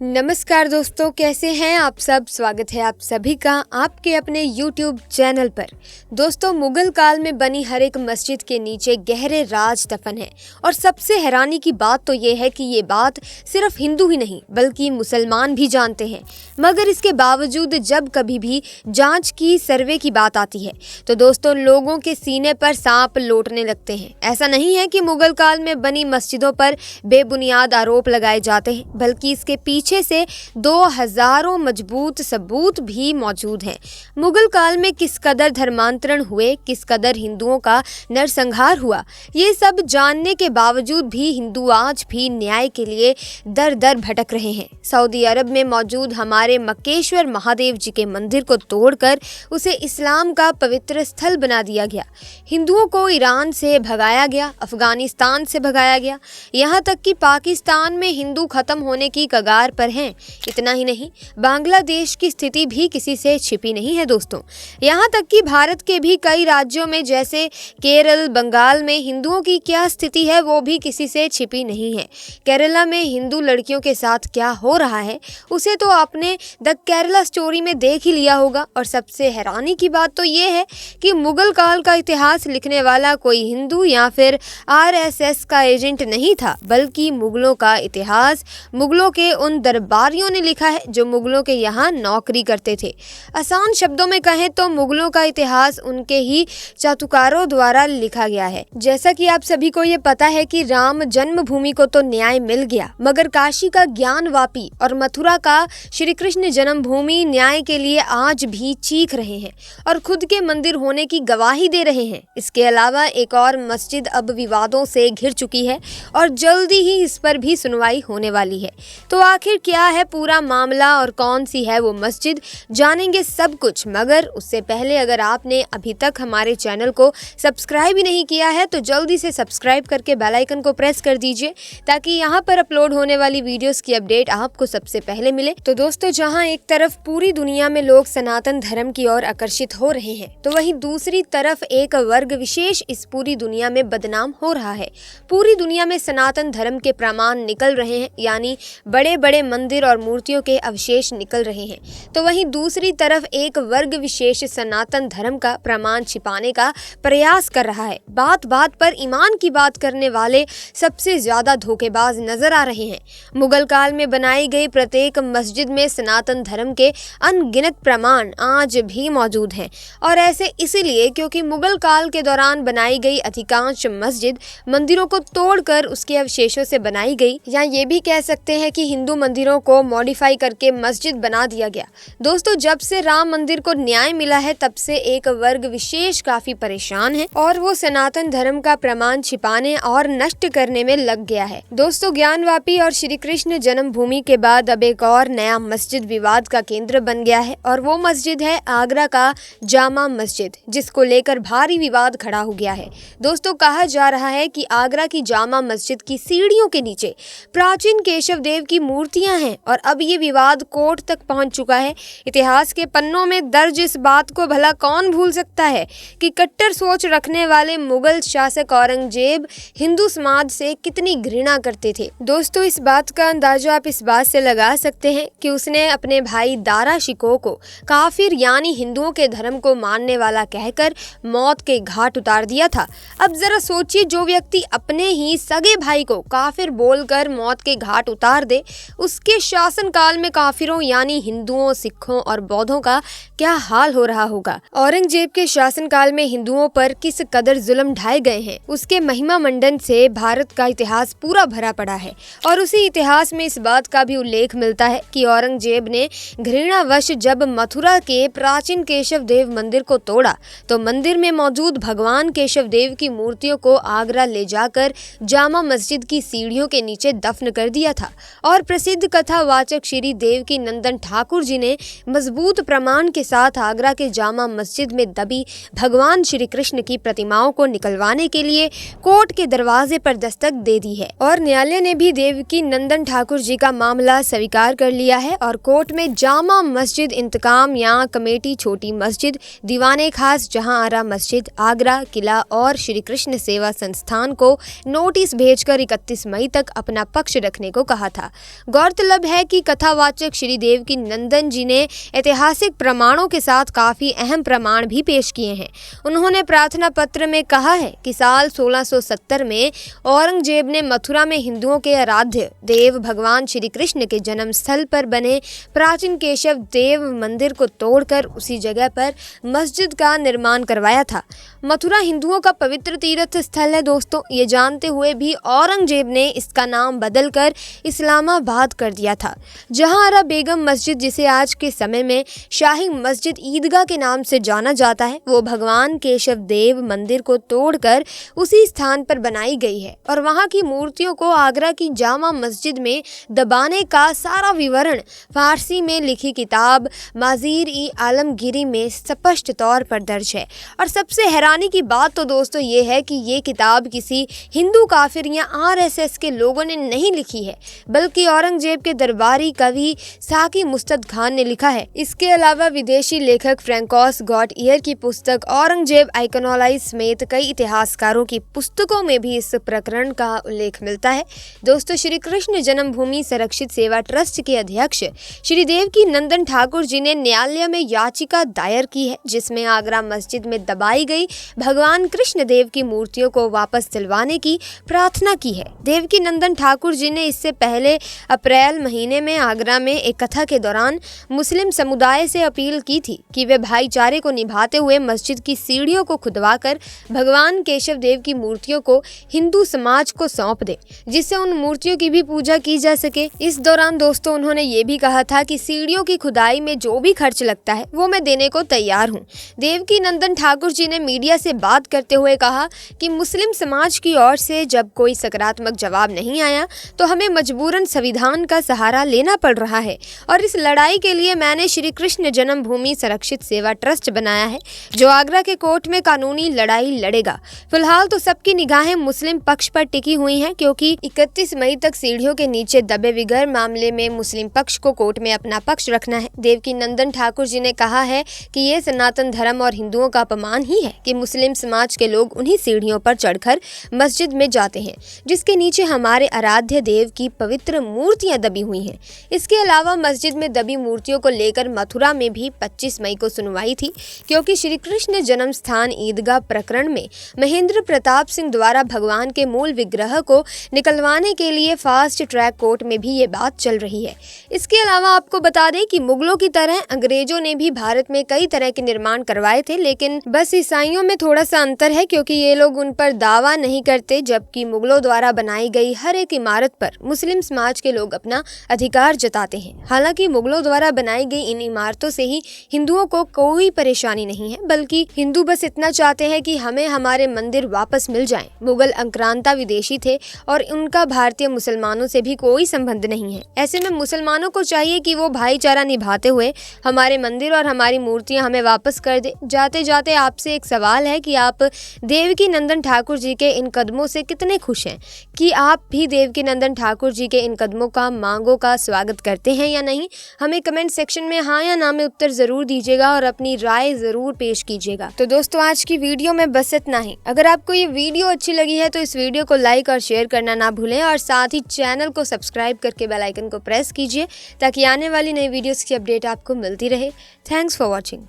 नमस्कार दोस्तों, कैसे हैं आप सब। स्वागत है आप सभी का आपके अपने YouTube चैनल पर। दोस्तों, मुगल काल में बनी हर एक मस्जिद के नीचे गहरे राज दफन है और सबसे हैरानी की बात तो ये है कि ये बात सिर्फ हिंदू ही नहीं बल्कि मुसलमान भी जानते हैं। मगर इसके बावजूद जब कभी भी जांच की, सर्वे की बात आती है तो दोस्तों लोगों के सीने पर सांप लौटने लगते हैं। ऐसा नहीं है कि मुगल काल में बनी मस्जिदों पर बेबुनियाद आरोप लगाए जाते हैं, बल्कि इसके पीछे से 2000 मजबूत सबूत भी मौजूद हैं। मुगल काल में किस कदर धर्मांतरण हुए, किस कदर हिंदुओं का नरसंहार हुआ, ये सब जानने के बावजूद भी हिंदू आज भी न्याय के लिए दर दर भटक रहे हैं। सऊदी अरब में मौजूद हमारे मक्केश्वर महादेव जी के मंदिर को तोड़कर उसे इस्लाम का पवित्र स्थल बना दिया गया। हिंदुओं को ईरान से भगाया गया, अफगानिस्तान से भगाया गया, यहाँ तक कि पाकिस्तान में हिंदू खत्म होने की कगार पर हैं। इतना ही नहीं, बांग्लादेश की स्थिति भी किसी से छिपी नहीं है दोस्तों। यहाँ तक कि भारत के भी कई राज्यों में जैसे केरल, बंगाल में हिंदुओं की क्या स्थिति है वो भी किसी से छिपी नहीं है। केरला में हिंदू लड़कियों के साथ क्या हो रहा है उसे तो आपने द केरला स्टोरी में देख ही लिया होगा। और सबसे हैरानी की बात तो ये है कि मुगल काल का इतिहास लिखने वाला कोई हिंदू या फिर RSS का एजेंट नहीं था, बल्कि मुगलों का इतिहास मुगलों के उन दरबारियों ने लिखा है जो मुगलों के यहाँ नौकरी करते थे। आसान शब्दों में कहें तो मुगलों का इतिहास उनके ही चातुकारों द्वारा लिखा गया है। जैसा कि आप सभी को ये पता है कि राम जन्मभूमि को तो न्याय मिल गया, मगर काशी का ज्ञानवापी और मथुरा का श्री कृष्ण जन्मभूमि न्याय के लिए आज भी चीख रहे हैं और खुद के मंदिर होने की गवाही दे रहे हैं। इसके अलावा एक और मस्जिद अब विवादों से घिर चुकी है और जल्दी ही इस पर भी सुनवाई होने वाली है। तो आखिर क्या है पूरा मामला और कौन सी है वो मस्जिद, जानेंगे सब कुछ। मगर उससे पहले अगर आपने अभी तक हमारे चैनल को सब्सक्राइब ही नहीं किया है तो जल्दी से सब्सक्राइब करके बेल आइकन को प्रेस कर दीजिए ताकि यहाँ पर अपलोड होने वाली वीडियोस की अपडेट आपको सबसे पहले मिले। तो दोस्तों, जहाँ एक तरफ पूरी दुनिया में लोग सनातन धर्म की ओर आकर्षित हो रहे हैं तो वहीं दूसरी तरफ एक वर्ग विशेष इस पूरी दुनिया में बदनाम हो रहा है। पूरी दुनिया में सनातन धर्म के प्रमाण निकल रहे हैं, यानी बड़े बड़े मंदिर और मूर्तियों के अवशेष निकल रहे हैं। तो वहीं दूसरी तरफ एक वर्ग विशेष सनातन धर्म का प्रमाण छिपाने का प्रयास कर रहा है। बात बात पर ईमान की बात करने वाले सबसे ज्यादा धोखेबाज नजर आ रहे हैं। मुगल काल में बनाई गई प्रत्येक मस्जिद में सनातन धर्म के अनगिनत प्रमाण आज भी मौजूद हैं और ऐसे इसीलिए क्योंकि मुगल काल के दौरान बनाई गई अधिकांश मस्जिद मंदिरों को तोड़कर उसके अवशेषों से बनाई गई, या ये भी कह सकते हैं कि हिंदू मंदिरों को मॉडिफाई करके मस्जिद बना दिया गया। दोस्तों, जब से राम मंदिर को न्याय मिला है तब से एक वर्ग विशेष काफी परेशान है और वो सनातन धर्म का प्रमाण छिपाने और नष्ट करने में लग गया है। दोस्तों, ज्ञानवापी और श्री कृष्ण जन्मभूमि के बाद अब एक और नया मस्जिद विवाद का केंद्र बन गया है और वो मस्जिद है आगरा का जामा मस्जिद, जिसको लेकर भारी विवाद खड़ा हो गया है। दोस्तों, कहा जा रहा है कि आगरा की जामा मस्जिद की सीढ़ियों के नीचे प्राचीन केशव देव की मूर्तियां हैं और अब ये विवाद कोर्ट तक पहुंच चुका है। इतिहास के पन्नों में दर्ज इस बात को भला कौन भूल सकता है कि कट्टर सोच रखने वाले मुगल शासक औरंगजेब हिंदू समाज से कितनी घृणा करते थे। दोस्तों, इस बात का अंदाजा आप इस बात से लगा सकते हैं कि उसने अपने भाई दारा शिकोह को काफिर यानी हिंदुओं के धर्म को मानने वाला कहकर मौत के घाट उतार दिया था। अब जरा सोचिए, जो व्यक्ति अपने ही सगे भाई को काफिर बोलकर मौत के घाट उतार दे, उसके शासन काल में काफिरों यानी हिंदुओं, सिखों और बौद्धों का क्या हाल हो रहा होगा। औरंगजेब के शासन काल में हिंदुओं पर किस कदर जुल्म ढाए गए हैं, उसके महिमा मंडन से भारत का इतिहास पूरा भरा पड़ा है। और उसी इतिहास में इस बात का भी उल्लेख मिलता है कि औरंगजेब ने घृणावश जब मथुरा के प्राचीन केशव देव मंदिर को तोड़ा तो मंदिर में मौजूद भगवान केशव देव की मूर्तियों को आगरा ले जाकर जामा मस्जिद की सीढ़ियों के नीचे दफन कर दिया था। और प्रसिद्ध कथावाचक श्री देवकी नंदन ठाकुर जी ने मजबूत प्रमाण के साथ आगरा के जामा मस्जिद में दबी भगवान श्री कृष्ण की प्रतिमाओं को निकलवाने के लिए कोर्ट के दरवाजे पर दस्तक दे दी है और न्यायालय ने भी देवकी नंदन ठाकुर जी का मामला स्वीकार कर लिया है और कोर्ट में जामा मस्जिद इंतकाम या कमेटी छोटी मस्जिद, दीवाने खास जहांआरा मस्जिद, आगरा किला और श्री कृष्ण सेवा संस्थान को नोटिस भेजकर 31 मई तक अपना पक्ष रखने को कहा था। गौर गौरतलब है कि कथावाचक श्री देवकी नंदन जी ने ऐतिहासिक प्रमाणों के साथ काफी अहम प्रमाण भी पेश किए हैं। उन्होंने प्रार्थना पत्र में कहा है कि साल 1670 में औरंगजेब ने मथुरा में हिंदुओं के आराध्य देव भगवान श्री कृष्ण के जन्म स्थल पर बने प्राचीन केशव देव मंदिर को तोड़कर उसी जगह पर मस्जिद का निर्माण करवाया था। मथुरा हिंदुओं का पवित्र तीर्थ स्थल है दोस्तों। ये जानते हुए भी औरंगजेब ने इसका नाम बदलकर इस्लामाबाद कर दिया था। जहां आरा बेगम मस्जिद, जिसे आज के समय में शाही मस्जिद ईदगाह के नाम से जाना जाता है, वो भगवान केशव देव मंदिर को तोड़कर उसी स्थान पर बनाई गई है और वहां की मूर्तियों को आगरा की जामा मस्जिद में दबाने का सारा विवरण फारसी में लिखी किताब माजीर-ई-आलमगीरी में स्पष्ट तौर पर दर्ज है। और सबसे हैरानी की बात तो दोस्तों ये है कि ये किताब किसी हिंदू काफिर या आरएसएस के लोगों ने नहीं लिखी है, बल्कि औरंगजेब के दरबारी कवि साकी मुस्तद खान ने लिखा है। इसके अलावा विदेशी लेखक फ्रैंकोस गॉटियर की पुस्तक औरंगजेब आइकनोलाइज समेत कई इतिहासकारों की पुस्तकों में भी इस प्रकरण का उल्लेख मिलता है। दोस्तों, श्री कृष्ण जन्मभूमि संरक्षित सेवा ट्रस्ट के अध्यक्ष श्री देवकी नंदन ठाकुर जी ने न्यायालय में याचिका दायर की है, जिसमें आगरा मस्जिद में दबाई गई भगवान कृष्ण देव की मूर्तियों को वापस दिलवाने की प्रार्थना की है। देवकी नंदन ठाकुर जी ने इससे पहले अप्रैल महीने में आगरा में एक कथा के दौरान मुस्लिम समुदाय से अपील की थी कि वे भाईचारे को निभाते हुए मस्जिद की सीढ़ियों को खुदवाकर भगवान केशव देव की मूर्तियों को हिंदू समाज को सौंप दे, जिससे उन मूर्तियों की भी पूजा की जा सके। इस दौरान दोस्तों उन्होंने ये भी कहा था कि सीढ़ियों की खुदाई में जो भी खर्च लगता है वो मैं देने को तैयार हूँ। देवकी नंदन ठाकुर जी ने मीडिया से बात करते हुए कहा कि मुस्लिम समाज की ओर से जब कोई सकारात्मक जवाब नहीं आया तो हमें मजबूरन संविधान का सहारा लेना पड़ रहा है और इस लड़ाई के लिए मैंने श्री कृष्ण जन्मभूमि संरक्षित सेवा ट्रस्ट बनाया है, जो आगरा के कोर्ट में कानूनी लड़ाई लड़ेगा। फिलहाल तो सबकी निगाहें मुस्लिम पक्ष पर टिकी हुई हैं, क्योंकि 31 मई तक सीढ़ियों के नीचे दबे बगैर मामले में मुस्लिम पक्ष को कोर्ट में अपना पक्ष रखना है। देवकी नंदन ठाकुर जी ने कहा है कि ये सनातन धर्म और हिंदुओं का अपमान ही है कि मुस्लिम समाज के लोग उन्हीं सीढ़ियों पर चढ़कर मस्जिद में जाते हैं जिसके नीचे हमारे आराध्य देव की पवित्र मूर्तियां दबी हुई हैं। इसके अलावा मस्जिद में दबी मूर्तियों को लेकर मथुरा में भी 25 मई को सुनवाई थी, क्योंकि श्री कृष्ण जन्म स्थान ईदगाह प्रकरण में महेंद्र प्रताप सिंह द्वारा भगवान के मूल विग्रह को निकलवाने के लिए फास्ट ट्रैक कोर्ट में भी ये बात चल रही है। इसके अलावा आपको बता दें कि मुगलों की तरह अंग्रेजों ने भी भारत में कई तरह के निर्माण करवाए थे, लेकिन बस ईसाइयों में थोड़ा सा अंतर है, क्योंकि ये लोग उन पर दावा नहीं करते, जबकि मुगलों द्वारा बनाई गई हर एक इमारत पर मुस्लिम समाज के लोग अपना अधिकार जताते हैं। हालांकि मुगलों द्वारा बनाई गई इन इमारतों से ही हिंदुओं को कोई परेशानी नहीं है, बल्कि हिंदू बस इतना चाहते हैं कि हमें हमारे मंदिर वापस मिल जाएं। मुगल आक्रांता विदेशी थे और उनका भारतीय मुसलमानों से भी कोई संबंध नहीं है। ऐसे में मुसलमानों को चाहिए कि वो भाईचारा निभाते हुए हमारे मंदिर और हमारी मूर्तियां हमें वापस कर दे। जाते जाते आपसे एक सवाल है कि आप देवकी नंदन ठाकुर जी के इन कदमों से कितने खुश हैं, कि आप भी देवकी नंदन ठाकुर जी के इन कदमों का, मांगों का स्वागत करते हैं या नहीं। हमें कमेंट सेक्शन में हाँ या ना में उत्तर जरूर दीजिएगा और अपनी राय जरूर पेश कीजिएगा। तो दोस्तों, आज की वीडियो में बस इतना ही। अगर आपको ये वीडियो अच्छी लगी है तो इस वीडियो को लाइक और शेयर करना ना भूलें, और साथ ही चैनल को सब्सक्राइब करके बेल आइकन को प्रेस कीजिए ताकि आने वाली नई वीडियोस की अपडेट आपको मिलती रहे। Thanks for watching.